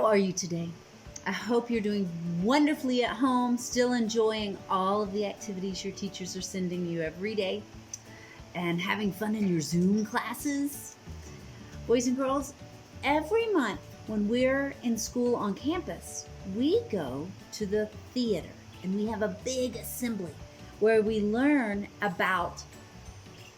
are you today? I hope you're doing wonderfully at home, still enjoying all of the activities your teachers are sending you every day, and having fun in your Zoom classes. Boys and girls, every month when we're in school on campus, we go to the theater and we have a big assembly where we learn about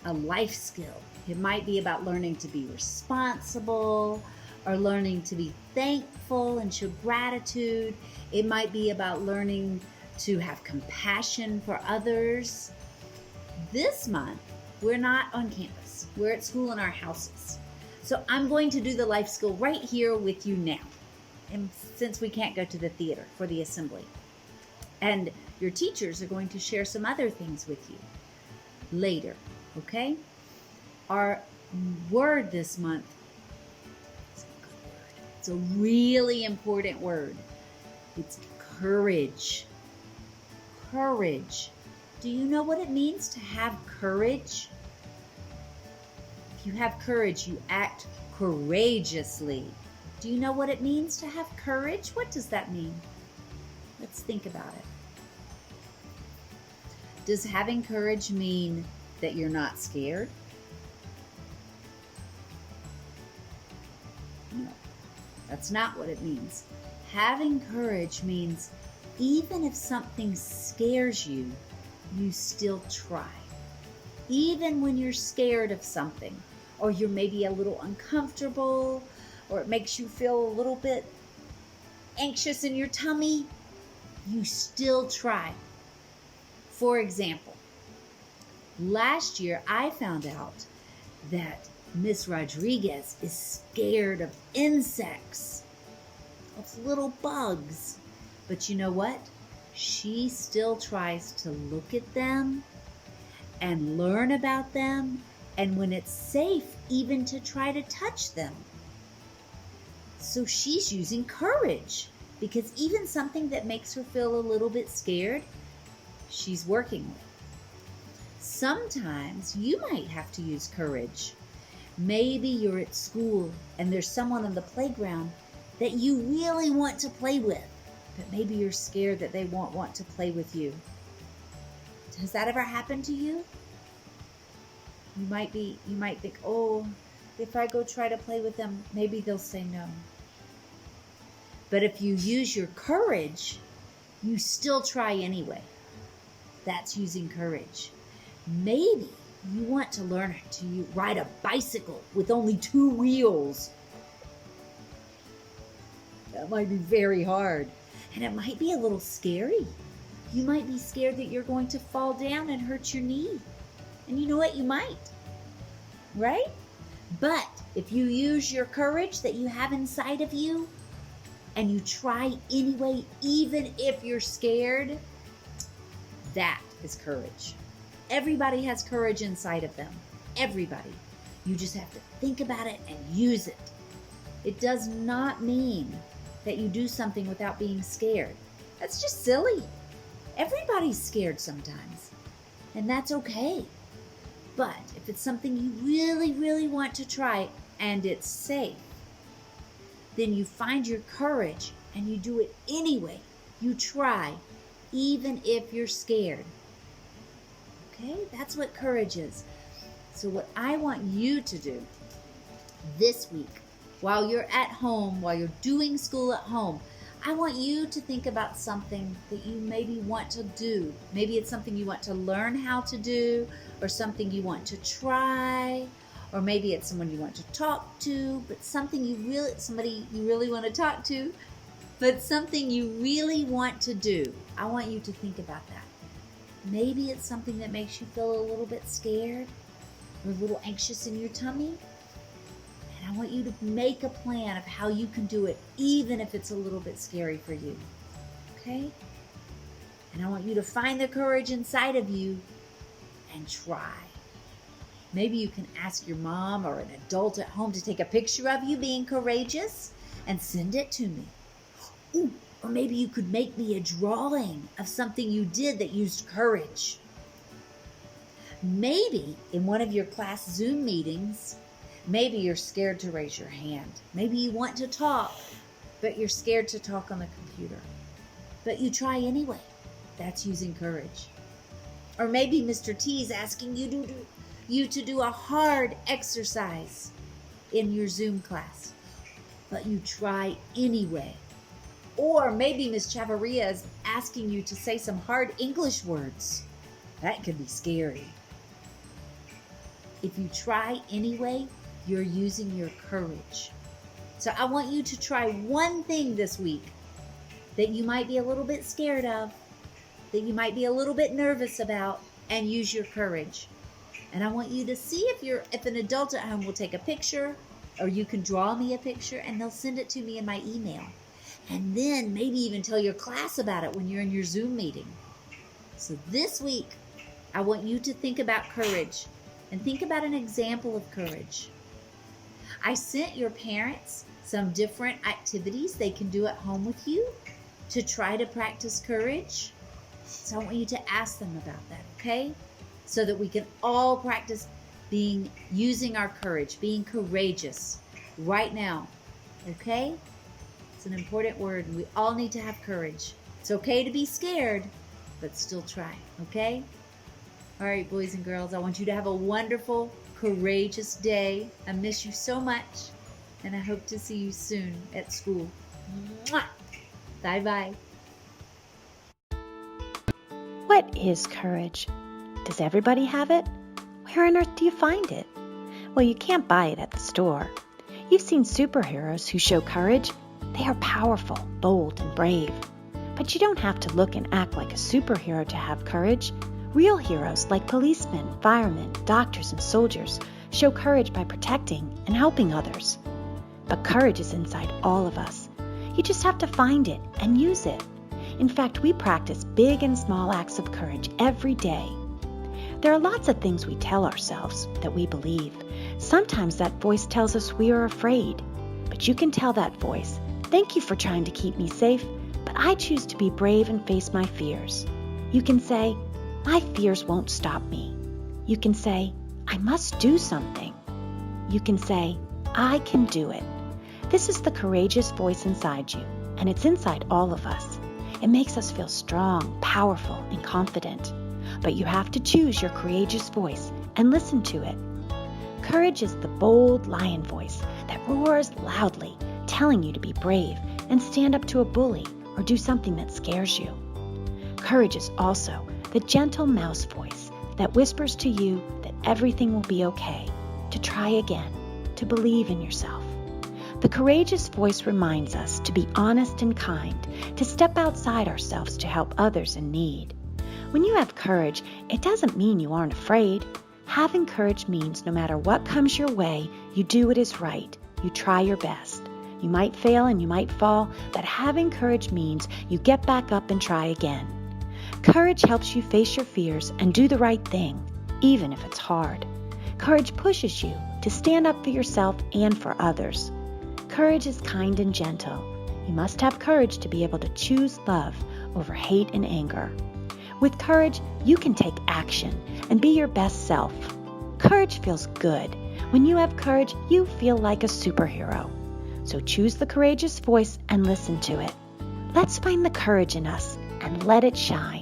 a life skill. It might be about learning to be responsible or learning to be thankful and show gratitude. It might be about learning to have compassion for others. This month, we're not on campus. We're at school in our houses. So I'm going to do the life skill right here with you now. And since we can't go to the theater for the assembly. And your teachers are going to share some other things with you later, okay? Our word this month is a good word. It's a really important word. It's courage. Courage. Do you know what it means to have courage? If you have courage, you act courageously. Do you know what it means to have courage? What does that mean? Let's think about it. Does having courage mean that you're not scared? No, that's not what it means. Having courage means even if something scares you, you still try. Even when you're scared of something, or you're maybe a little uncomfortable, or it makes you feel a little bit anxious in your tummy, you still try. For example, last year I found out that Miss Rodriguez is scared of insects, of little bugs. But you know what? She still tries to look at them and learn about them, and when it's safe, even to try to touch them. So she's using courage, because even something that makes her feel a little bit scared, she's working with. Sometimes you might have to use courage. Maybe you're at school and there's someone on the playground that you really want to play with, but maybe you're scared that they won't want to play with you. Has that ever happened to you? You might think, oh, if I go try to play with them, maybe they'll say no. But if you use your courage, you still try anyway. That's using courage. Maybe you want to learn to ride a bicycle with only 2 wheels. That might be very hard. And it might be a little scary. You might be scared that you're going to fall down and hurt your knee. And you know what? You might. Right? But if you use your courage that you have inside of you and you try anyway, even if you're scared, that is courage. Everybody has courage inside of them. Everybody. You just have to think about it and use it. It does not mean that you do something without being scared. That's just silly. Everybody's scared sometimes, and that's okay. But if it's something you really, really want to try and it's safe, then you find your courage and you do it anyway. You try, even if you're scared. Okay, that's what courage is. So what I want you to do this week, while you're at home, while you're doing school at home, I want you to think about something that you maybe want to do. Maybe it's something you want to learn how to do, or something you want to try, or maybe it's someone you want to talk to, but somebody you really want to talk to, but something you really want to do. I want you to think about that. Maybe it's something that makes you feel a little bit scared or a little anxious in your tummy. And I want you to make a plan of how you can do it, even if it's a little bit scary for you. Okay? And I want you to find the courage inside of you and try. Maybe you can ask your mom or an adult at home to take a picture of you being courageous and send it to me. Ooh, or maybe you could make me a drawing of something you did that used courage. Maybe in one of your class Zoom meetings, maybe you're scared to raise your hand. Maybe you want to talk, but you're scared to talk on the computer. But you try anyway. That's using courage. Or maybe Mr. T is asking you to do a hard exercise in your Zoom class, but you try anyway. Or maybe Miss Chavarria is asking you to say some hard English words. That can be scary. If you try anyway, you're using your courage. So I want you to try one thing this week that you might be a little bit scared of, that you might be a little bit nervous about, and use your courage. And I want you to see if an adult at home will take a picture, or you can draw me a picture and they'll send it to me in my email. And then maybe even tell your class about it when you're in your Zoom meeting. So this week, I want you to think about courage and think about an example of courage. I sent your parents some different activities they can do at home with you to try to practice courage. So I want you to ask them about that, okay? So that we can all practice using our courage, being courageous right now, okay? It's an important word, and we all need to have courage. It's okay to be scared, but still try, okay? All right, boys and girls, I want you to have a wonderful, courageous day. I miss you so much, and I hope to see you soon at school. Mwah! Bye-bye. What is courage? Does everybody have it? Where on earth do you find it? Well, you can't buy it at the store. You've seen superheroes who show courage. They are powerful, bold, and brave. But you don't have to look and act like a superhero to have courage. Real heroes like policemen, firemen, doctors, and soldiers show courage by protecting and helping others. But courage is inside all of us. You just have to find it and use it. In fact, we practice big and small acts of courage every day. There are lots of things we tell ourselves that we believe. Sometimes that voice tells us we are afraid. But you can tell that voice, "Thank you for trying to keep me safe, but I choose to be brave and face my fears." You can say, "My fears won't stop me." You can say, "I must do something." You can say, "I can do it." This is the courageous voice inside you, and it's inside all of us. It makes us feel strong, powerful, and confident. But you have to choose your courageous voice and listen to it. Courage is the bold lion voice that roars loudly, telling you to be brave and stand up to a bully or do something that scares you. Courage is also the gentle mouse voice that whispers to you that everything will be okay, to try again, to believe in yourself. The courageous voice reminds us to be honest and kind, to step outside ourselves to help others in need. When you have courage, it doesn't mean you aren't afraid. Having courage means no matter what comes your way, you do what is right. You try your best. You might fail and you might fall, but having courage means you get back up and try again. Courage helps you face your fears and do the right thing, even if it's hard. Courage pushes you to stand up for yourself and for others. Courage is kind and gentle. You must have courage to be able to choose love over hate and anger. With courage, you can take action and be your best self. Courage feels good. When you have courage, you feel like a superhero. So choose the courageous voice and listen to it. Let's find the courage in us and let it shine.